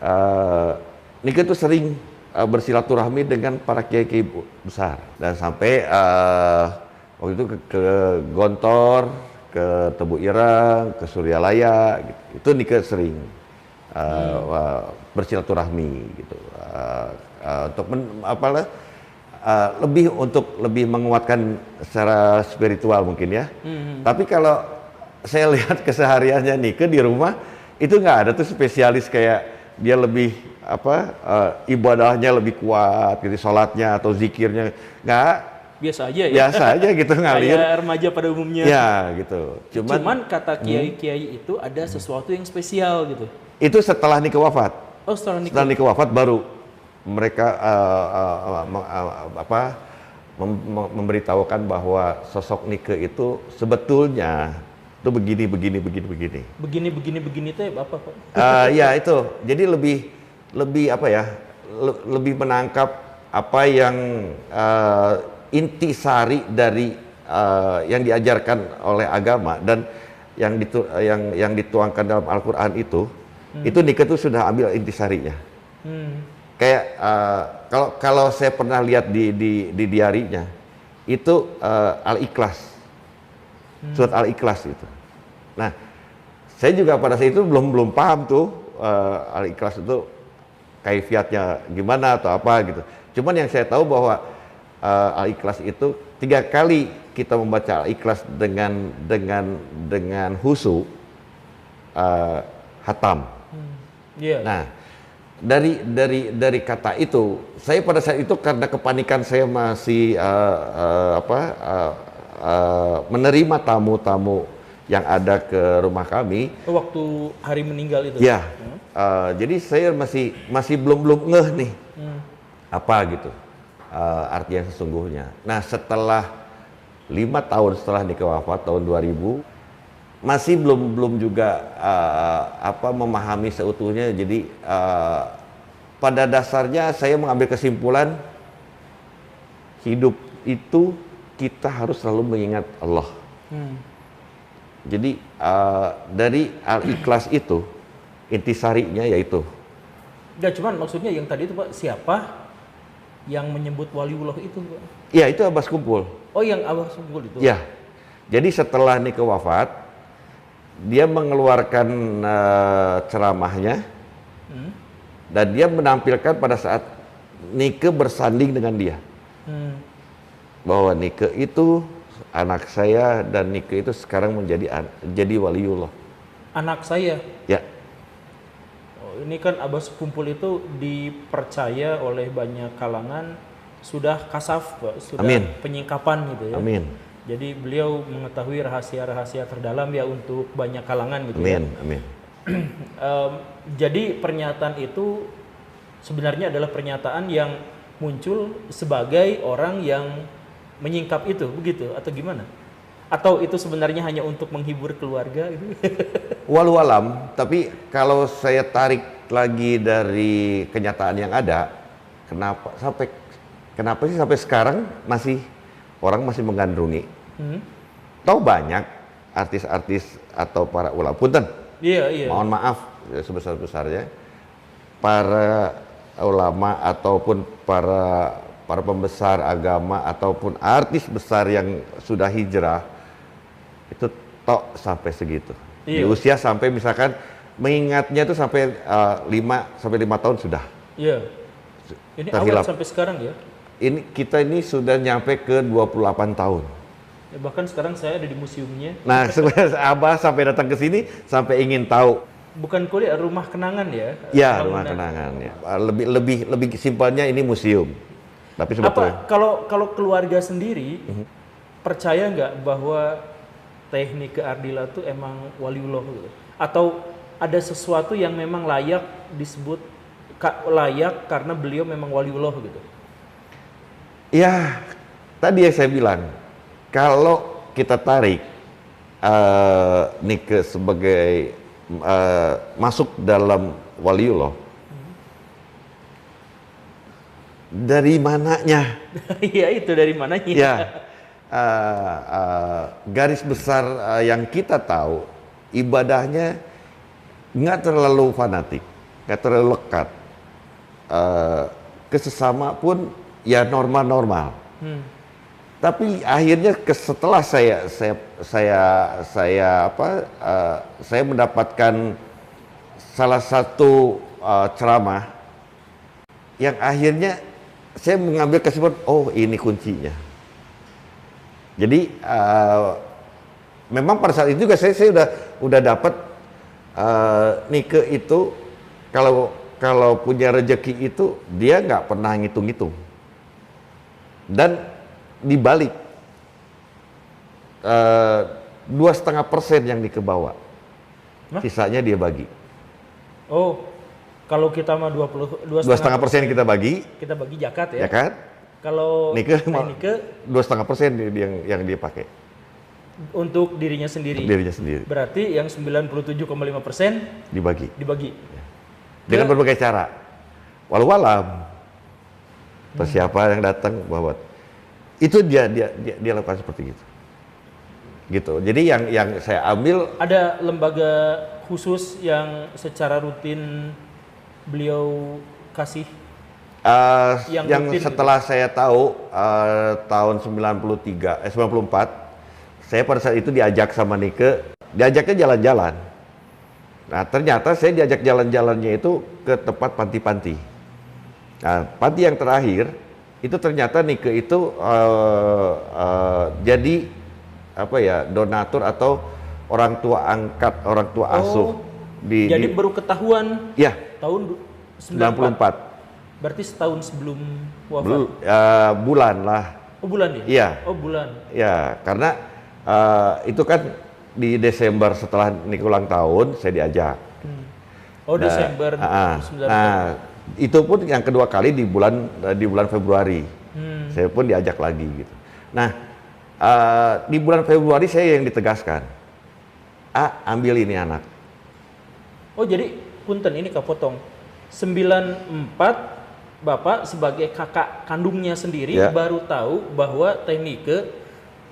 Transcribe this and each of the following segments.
uh, Nike tuh sering bersilaturahmi dengan para kiai-kiai besar dan sampai waktu itu ke Gontor, ke Tebu Ireng, ke Suryalaya, gitu. Itu Nike sering bersilaturahmi gitu untuk lebih menguatkan secara spiritual mungkin ya. Tapi kalau saya lihat kesehariannya Nike di rumah itu nggak ada tuh spesialis kayak dia lebih ibadahnya lebih kuat gitu, sholatnya atau zikirnya nggak. Biasa aja ya. Biasa aja gitu ngalir. Kayak remaja pada umumnya. Ya gitu. Cuman kata kiai-kiai itu ada sesuatu yang spesial gitu. Itu setelah Nike wafat. Oh, setelah Nike wafat baru mereka memberitahukan bahwa sosok Nike itu sebetulnya itu begini. Begini itu apa Pak? Ya itu. Jadi lebih apa ya? Lebih menangkap apa yang intisari dari yang diajarkan oleh agama dan yang dituangkan dalam Al-Qur'an itu Nike itu sudah ambil intisarinya. Kayak kalau saya pernah lihat di diarinya itu Al-Ikhlas, surat Al-Ikhlas itu. Nah, saya juga pada saat itu belum paham tuh Al-Ikhlas itu kaifiatnya gimana atau apa gitu. Cuman yang saya tahu bahwa Al-Ikhlas itu 3 kali kita membaca Al-Ikhlas dengan husu hatam. Nah, dari kata itu, saya pada saat itu karena kepanikan saya masih menerima tamu-tamu yang ada ke rumah kami. Waktu hari meninggal itu. Ya, jadi saya masih belum ngeh nih apa gitu arti yang sesungguhnya. Nah, setelah 5 tahun setelah Nike wafat tahun 2000 masih belum juga memahami seutuhnya. Jadi pada dasarnya saya mengambil kesimpulan hidup itu kita harus selalu mengingat Allah. Jadi dari Al-Ikhlas itu intisarinya yaitu. Ya cuman maksudnya yang tadi itu Pak, siapa yang menyebut waliullah itu Pak? Ya itu Abbas Kumpul. Oh yang Abbas Kumpul itu? Ya, jadi setelah Nike wafat dia mengeluarkan ceramahnya dan dia menampilkan pada saat Nike bersanding dengan dia bahwa Nike itu anak saya dan Nike itu sekarang jadi waliullah. Anak saya? Ya. Oh, ini kan Abbas Kumpul itu dipercaya oleh banyak kalangan sudah kasaf Pak, sudah penyingkapan gitu ya. Amin. Jadi beliau mengetahui rahasia-rahasia terdalam ya untuk banyak kalangan gitu. Amin. Jadi pernyataan itu sebenarnya adalah pernyataan yang muncul sebagai orang yang menyingkap itu, begitu atau gimana? Atau itu sebenarnya hanya untuk menghibur keluarga gitu? Walau alam, tapi kalau saya tarik lagi dari kenyataan yang ada, kenapa sih sampai sekarang orang masih menggandrungi? Tahu banyak artis-artis atau para ulama, punten. Iya. Mohon maaf sebesar-besarnya para ulama ataupun para pembesar agama ataupun artis besar yang sudah hijrah itu tok sampai segitu. Di usia sampai misalkan mengingatnya itu sampai 5 tahun sudah. Iya. Ini terhilap. Awet sampai sekarang ya? Kita ini sudah nyampe ke 28 tahun. Ya, bahkan sekarang saya ada di museumnya. Nah, sebenarnya Abah sampai datang ke sini sampai ingin tahu. Bukan kuliah, rumah kenangan ya? Ya, rumah kenangan ya. Lebih simpelnya ini museum. Tapi sebetulnya kalau keluarga sendiri percaya nggak bahwa Nike Ardila itu emang waliullah gitu? Atau ada sesuatu yang memang layak disebut layak karena beliau memang waliullah gitu? Ya, tadi yang saya bilang, kalau kita tarik Nike sebagai masuk dalam waliullah, dari mananya? Iya itu dari mananya? Ya, garis besar yang kita tahu ibadahnya nggak terlalu fanatik. nggak terlalu lekat. Ke sesama pun ya normal-normal. Tapi akhirnya setelah saya mendapatkan salah satu ceramah yang akhirnya saya mengambil kesimpulan, oh ini kuncinya. Jadi memang pada saat itu juga saya udah dapat Nike itu kalau punya rezeki itu dia nggak pernah ngitung-ngitung. Dan dibalik 2,5% yang Nike bawa, sisanya dia bagi. Oh, kalau kita mah 2,5% kita bagi zakat ya. Ya kan? Kalau Nike Nike 2,5% yang dia pakai untuk dirinya sendiri. Berarti yang 97,5% dibagi. Ya. Dengan berbagai cara. Walau alam. Atau siapa yang datang bahwa itu dia lakukan seperti itu. Gitu. Jadi yang saya ambil, ada lembaga khusus yang secara rutin beliau kasih yang setelah gitu. Saya tahu tahun 94 saya pada saat itu diajak sama Nike, diajaknya jalan-jalan. Nah ternyata saya diajak jalan-jalannya itu ke tempat panti-panti. Nah panti yang terakhir itu ternyata Nike itu jadi donatur atau orang tua angkat, orang tua asuh. Jadi baru ketahuan ya, tahun 94. Berarti setahun sebelum wafat? Bulan lah. Oh bulan ya? Iya. Oh bulan. Ya, karena itu kan di Desember setelah Nike ulang tahun saya diajak. Oh Desember 94. Nah, itu pun yang kedua kali di bulan Februari. Saya pun diajak lagi gitu. Nah, di bulan Februari saya yang ditegaskan. Ambil ini anak. Oh jadi punten ini kapotong. 94 Bapak sebagai kakak kandungnya sendiri baru tahu bahwa Teh Nike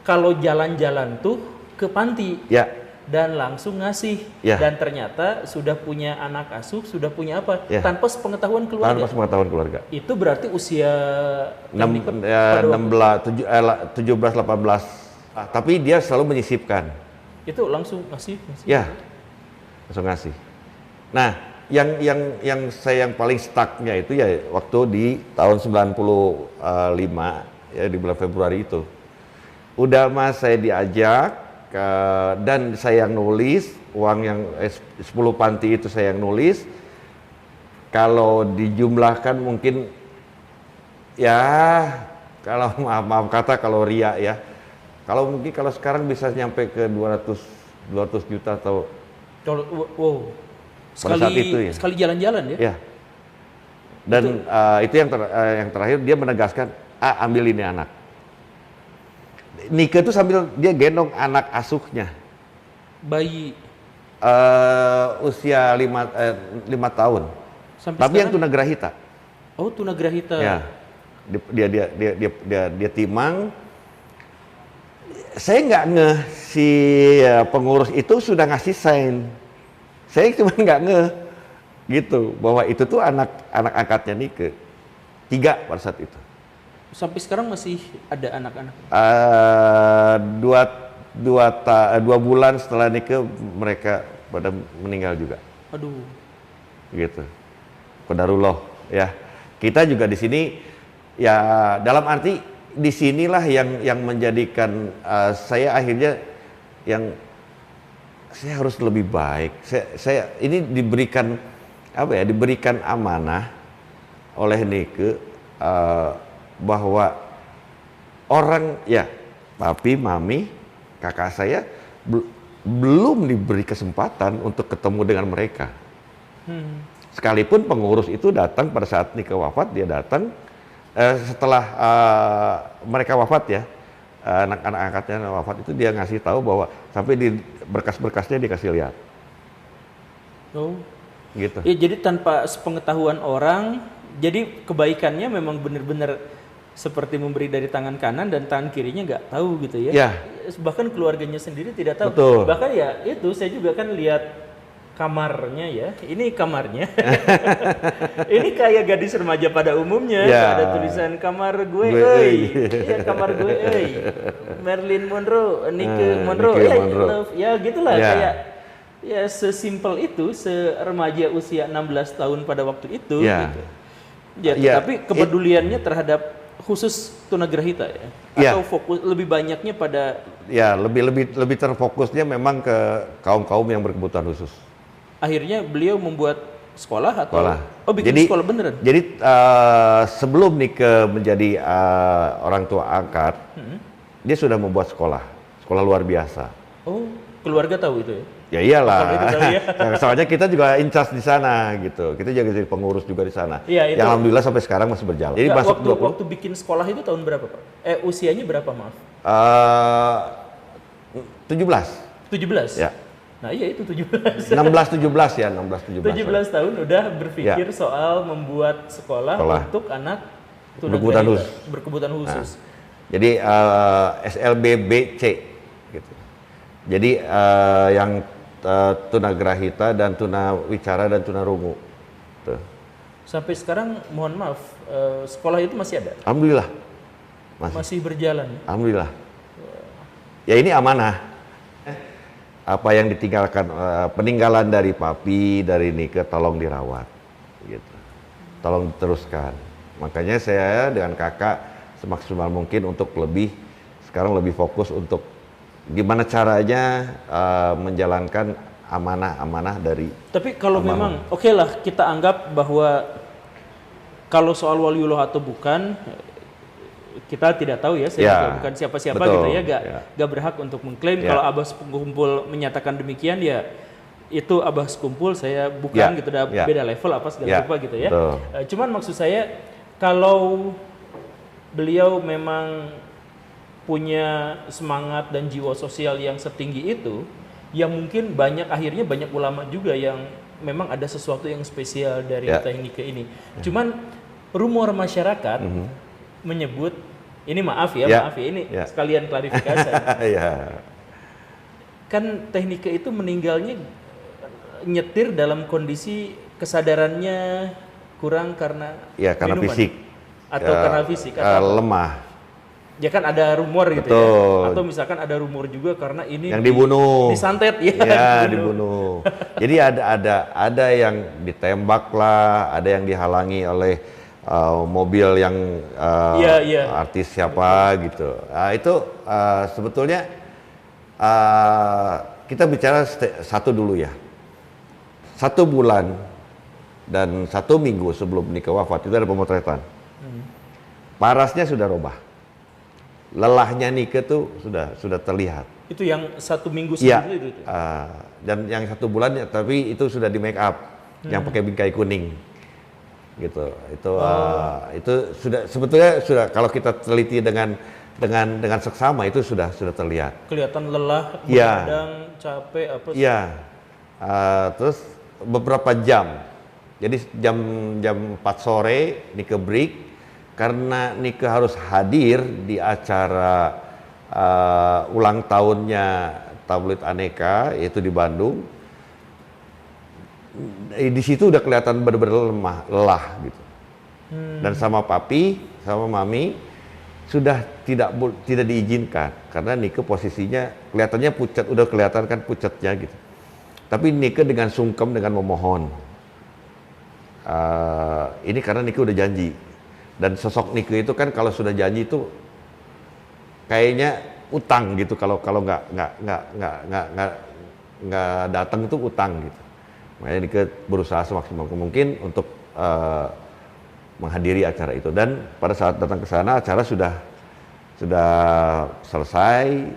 kalau jalan-jalan tuh ke panti dan langsung ngasih dan ternyata sudah punya anak asuh, sudah punya apa tanpa sepengetahuan keluarga. Tanpa sepengetahuan keluarga. Itu berarti usia 17-18. Tapi dia selalu menyisipkan. Itu langsung ngasih. Ya, langsung ngasih. Nah, yang saya yang paling stucknya itu ya waktu di tahun 95 ya di bulan Februari itu. Udah mas saya diajak dan saya yang nulis uang yang 10 panti itu saya yang nulis. Kalau dijumlahkan mungkin ya kalau maaf kata kalau ria ya. Kalau mungkin kalau sekarang bisa nyampe ke 200 juta atau wow. Sekali jalan-jalan ya? Ya. Dan itu yang terakhir dia menegaskan, ambil ini anak. Nike itu sambil dia gendong anak asuhnya. Bayi. Usia 5 tahun. Sampai tapi sekarang? yang tunagrahita. Oh tunagrahita. Ya. Dia timang. Saya nggak si pengurus itu sudah ngasih sign. Saya cuma nggak gitu bahwa itu tuh anak angkatnya Nike 3 pada saat itu. Sampai sekarang masih ada anak-anak? 2 bulan setelah Nike mereka pada meninggal juga. Aduh. Gitu. Qadarullah ya. Kita juga di sini ya dalam arti disinilah yang menjadikan saya akhirnya yang saya harus lebih baik. Saya ini diberikan diberikan amanah oleh Nike bahwa orang ya papi, mami, kakak saya belum diberi kesempatan untuk ketemu dengan mereka. Sekalipun pengurus itu datang pada saat Nike wafat, dia datang setelah mereka wafat ya. Anak-anak angkatnya wafat itu dia ngasih tahu bahwa sampai di berkas-berkasnya dikasih lihat. Oh, gitu. Ya, jadi tanpa sepengetahuan orang, jadi kebaikannya memang benar-benar seperti memberi dari tangan kanan dan tangan kirinya nggak tahu gitu ya. Ya. Bahkan keluarganya sendiri tidak tahu. Betul. Bahkan ya itu saya juga kan lihat kamarnya ya, ini kamarnya. Ini kayak gadis remaja pada umumnya, Ya. ada tulisan kamar gue, Gue, euy. Iya, kamar gue, euy. Marilyn Monroe, Nike Monroe, Nike ya, Monroe. love. Ya gitulah Ya. kayak ya sesimpel itu, seremaja usia 16 tahun pada waktu itu Ya. gitu. Ya, Ya, tapi kepeduliannya terhadap khusus tunagrahita ya. Ya. Atau fokus lebih banyaknya pada Ya, lebih terfokusnya memang ke kaum-kaum yang berkebutuhan khusus. akhirnya beliau membuat sekolah atau Sekolah. oh bikin sekolah beneran. Jadi sebelum Nike menjadi orang tua angkat, dia sudah membuat sekolah luar biasa. Oh, keluarga tahu itu ya? Ya iyalah. Kalau itu tahu ya. Soalnya kita juga in charge di sana gitu. Kita juga jadi pengurus juga di sana. Iya, itu. Yang alhamdulillah sampai sekarang masih berjalan. Jadi Enggak, masuk waktu bikin sekolah itu tahun berapa, Pak? Usianya berapa, maaf? 17. 17? Ya. Nah iya itu 17. 16 17 ya, 16 17. 17 tahun udah berpikir Ya. soal membuat sekolah untuk anak berkebutuhan tunagrahita, khusus. berkebutuhan khusus. Jadi SLBBC gitu. Jadi yang tunagrahita dan tunawicara dan tunarungu. Tuh. Sampai sekarang mohon maaf, sekolah itu masih ada? Alhamdulillah. Masih berjalan? Alhamdulillah. Ya ini amanah. Apa yang ditinggalkan peninggalan dari papi, dari Nike tolong dirawat gitu. Tolong diteruskan. Makanya saya dengan kakak semaksimal mungkin untuk sekarang lebih fokus untuk gimana caranya menjalankan amanah-amanah dari. Tapi kalau memang oke lah kita anggap bahwa kalau soal waliullah atau bukan kita tidak tahu ya, saya Ya, juga bukan siapa-siapa betul, gitu ya, ya. gak berhak untuk mengklaim. Ya. Kalau Abah Sekumpul menyatakan demikian ya itu Abah Sekumpul, saya bukan Ya, gitu, udah ya. beda level apa segala Ya, rupa gitu ya. betul. Cuman maksud saya kalau beliau memang punya semangat dan jiwa sosial yang setinggi itu, ya mungkin akhirnya banyak ulama juga yang memang ada sesuatu yang spesial dari Ya. teknik ini. Cuman rumor masyarakat menyebut ini maaf ya ini sekalian klarifikasi. Ya. Kan teknika itu meninggalnya nyetir dalam kondisi kesadarannya kurang karena minuman. Fisik atau karena fisik atau lemah. Ya kan ada rumor gitu Betul. ya. Atau misalkan ada rumor juga karena ini yang dibunuh. Disantet ya. Ya, dibunuh. Jadi ada yang ditembak lah, ada yang dihalangi oleh mobil yang artis siapa gitu. Itu sebetulnya kita bicara satu dulu ya. 1 bulan dan 1 minggu sebelum Nike wafat itu ada pemotretan. Parasnya sudah robah. Lelahnya Nike tuh sudah terlihat. Itu yang 1 minggu Iya. sebelum itu. Dan yang 1 bulan ya, tapi itu sudah di make up, yang pakai bingkai kuning. Gitu. Itu sudah sebetulnya kalau kita teliti dengan seksama itu sudah terlihat. Kelihatan lelah, Iya. begadang, capek apa. Iya. Terus beberapa jam. Jadi jam 4 sore Nike break karena Nike harus hadir di acara ulang tahunnya Tabloid Aneka yaitu di Bandung. Di situ udah kelihatan benar-benar lelah gitu. Dan sama papi, sama mami sudah tidak diizinkan karena Nike posisinya kelihatannya pucat, udah kelihatan kan pucatnya gitu. Tapi Nike dengan sungkem, dengan memohon. Ini karena Nike udah janji. Dan sosok Nike itu kan kalau sudah janji itu kayaknya utang gitu. Kalau nggak datang itu utang gitu. Makanya Nike berusaha semaksimal mungkin untuk menghadiri acara itu. Dan pada saat datang ke sana acara sudah selesai,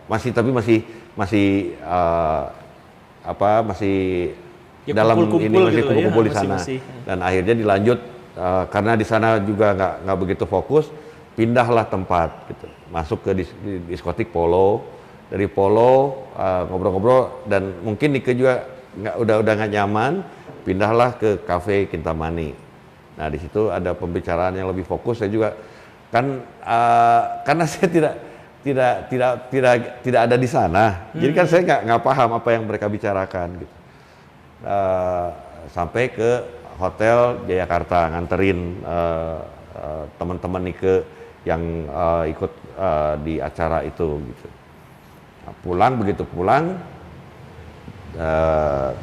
masih Ya, dalam kumpul-kumpul ini masih gitu lah ya, kumpul di sana. masih. Dan akhirnya dilanjut karena di sana juga nggak begitu fokus, pindahlah tempat gitu. Masuk ke diskotik Polo. Dari Polo ngobrol-ngobrol dan mungkin Nike juga udah nggak nyaman, pindahlah ke kafe Kintamani. Nah di situ ada pembicaraan yang lebih fokus. Saya juga kan karena saya tidak ada di sana, jadi kan saya nggak paham apa yang mereka bicarakan gitu. sampai ke hotel Jayakarta nganterin teman-teman Nike yang ikut di acara itu gitu. Nah, begitu pulang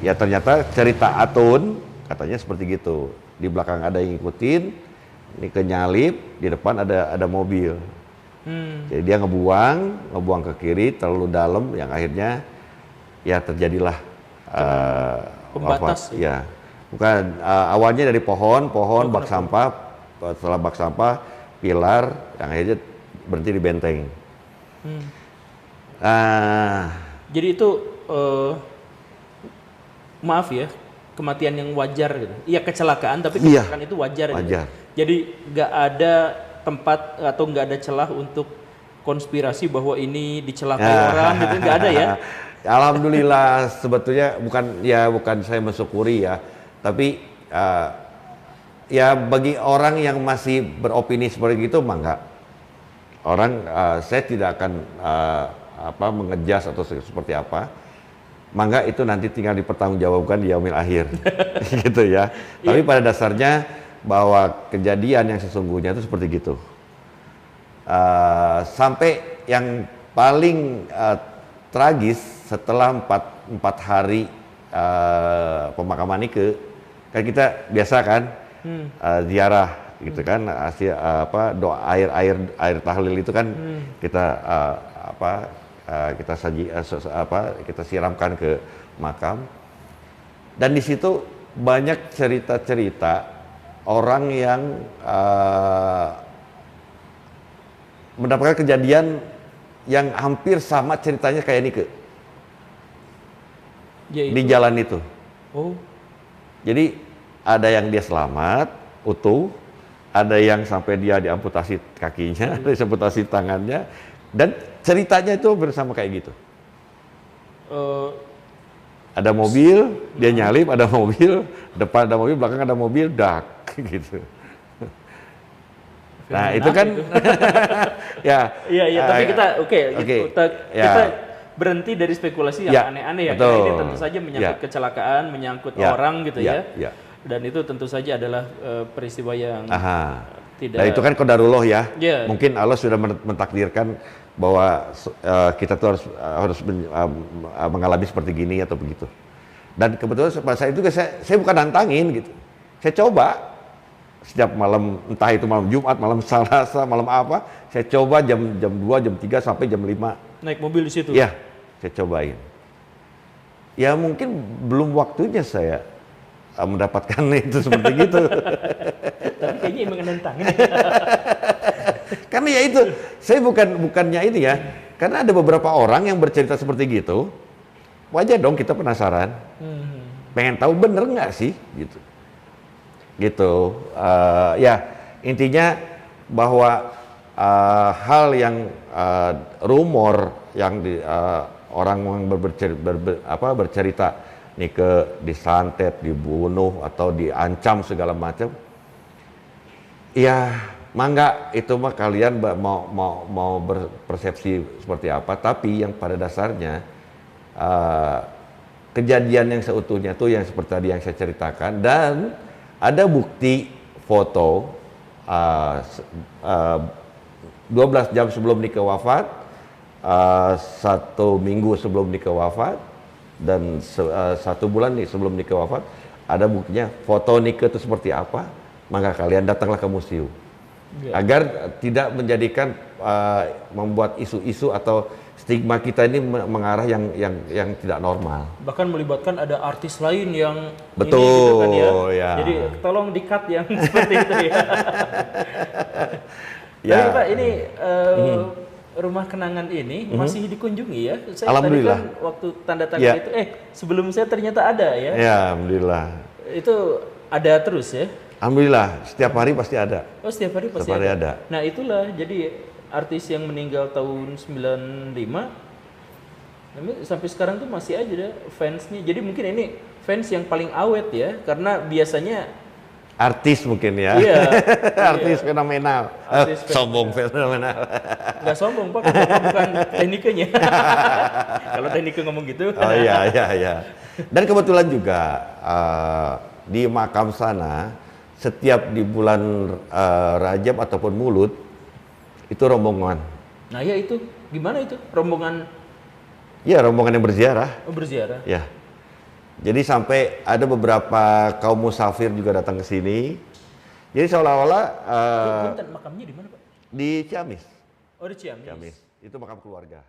ya ternyata cerita Atun katanya seperti gitu. Di belakang ada yang ngikutin, Nike nyalip, di depan ada mobil. Jadi dia ngebuang ke kiri terlalu dalam, yang akhirnya ya terjadilah pembatas ya. Bukan awalnya dari pohon bak sampah, setelah bak sampah pilar yang akhirnya berhenti di benteng. Jadi itu maaf ya, kematian yang wajar gitu. Iya kecelakaan tapi kecelakaan itu wajar. Gitu. Jadi nggak ada tempat atau nggak ada celah untuk konspirasi bahwa ini dicelakai orang gitu, nggak ada ya. Alhamdulillah, sebetulnya bukan saya mensyukuri ya, tapi ya bagi orang yang masih beropini seperti itu mah enggak. Saya tidak akan mengejas atau seperti apa. Mangga itu nanti tinggal dipertanggungjawabkan di yaumil akhir. Gitu ya. Tapi pada dasarnya bahwa kejadian yang sesungguhnya itu seperti gitu. Sampai yang paling tragis setelah 4 hari pemakaman Nike, kan kita biasa kan ziarah gitu kan, doa air tahlil itu kan kita siramkan ke makam, dan di situ banyak cerita-cerita orang yang mendapatkan kejadian yang hampir sama ceritanya kayak Nike di jalan itu. Jadi ada yang dia selamat utuh, ada yang sampai dia diamputasi kakinya, diamputasi tangannya, dan ceritanya itu bersama kayak gitu. Ada mobil, dia nyalip, ada mobil, depan ada mobil, belakang ada mobil, dak gitu. Nah itu kan, tapi kita kita berhenti dari spekulasi yang aneh-aneh ya. Karena ini tentu saja menyangkut kecelakaan, menyangkut orang gitu ya. Dan itu tentu saja adalah peristiwa yang tidak. Nah itu kan qadarullah ya. Mungkin Allah sudah mentakdirkan bahwa kita tuh harus mengalami seperti gini atau begitu. Dan kebetulan pada saat itu saya bukan nantangin gitu. Saya coba setiap malam, entah itu malam Jumat, malam Selasa, malam apa, saya coba jam 2, jam 3 sampai jam 5. Naik mobil di situ? Ya, saya cobain. Ya mungkin belum waktunya saya mendapatkan itu seperti gitu. Tapi kayaknya emang nantangin. Karena ya itu, saya bukannya ini ya, karena ada beberapa orang yang bercerita seperti gitu, wajar dong kita penasaran, pengen tahu bener nggak sih, gitu. Ya intinya bahwa hal yang rumor yang orang bercerita Nike disantet, dibunuh atau diancam segala macam, ya mangga itu mah kalian mau berpersepsi seperti apa, tapi yang pada dasarnya kejadian yang seutuhnya tuh yang seperti tadi yang saya ceritakan, dan ada bukti foto 12 jam sebelum Nike wafat, 1 minggu sebelum Nike wafat, dan 1 bulan nih sebelum Nike wafat, ada buktinya foto Nike itu seperti apa. Maka kalian datanglah ke museum agar tidak menjadikan membuat isu-isu atau stigma kita ini mengarah yang tidak normal. Bahkan melibatkan ada artis lain yang betul ini, gitu kan ya. Ya. Jadi tolong di-cut yang seperti itu ya. Tapi Pak, ini rumah kenangan ini masih dikunjungi ya? Saya Alhamdulillah. tadi kan waktu tanda tangan itu, sebelum saya ternyata ada ya? Ya, Alhamdulillah. Itu ada terus ya? Alhamdulillah, setiap hari pasti ada. Oh, setiap hari pasti ada. Nah, itulah jadi artis yang meninggal tahun 95 sampai sekarang tuh masih aja deh fansnya. Jadi mungkin ini fans yang paling awet ya, karena biasanya artis mungkin ya. Iya. Artis fenomenal. Sombong fenomenal. Nggak sombong Pak, bukan teknikanya. Kalau tekniknya ngomong gitu. Oh iya. Dan kebetulan juga di makam sana setiap di bulan Rajab ataupun Mulud itu rombongan. Nah ya itu gimana itu rombongan? Ya rombongan yang berziarah. Oh, berziarah. Ya. Jadi sampai ada beberapa kaum musafir juga datang ke sini. Jadi seolah-olah Makamnya di mana Pak? di Ciamis. Oh di Ciamis. Ciamis. Itu makam keluarga.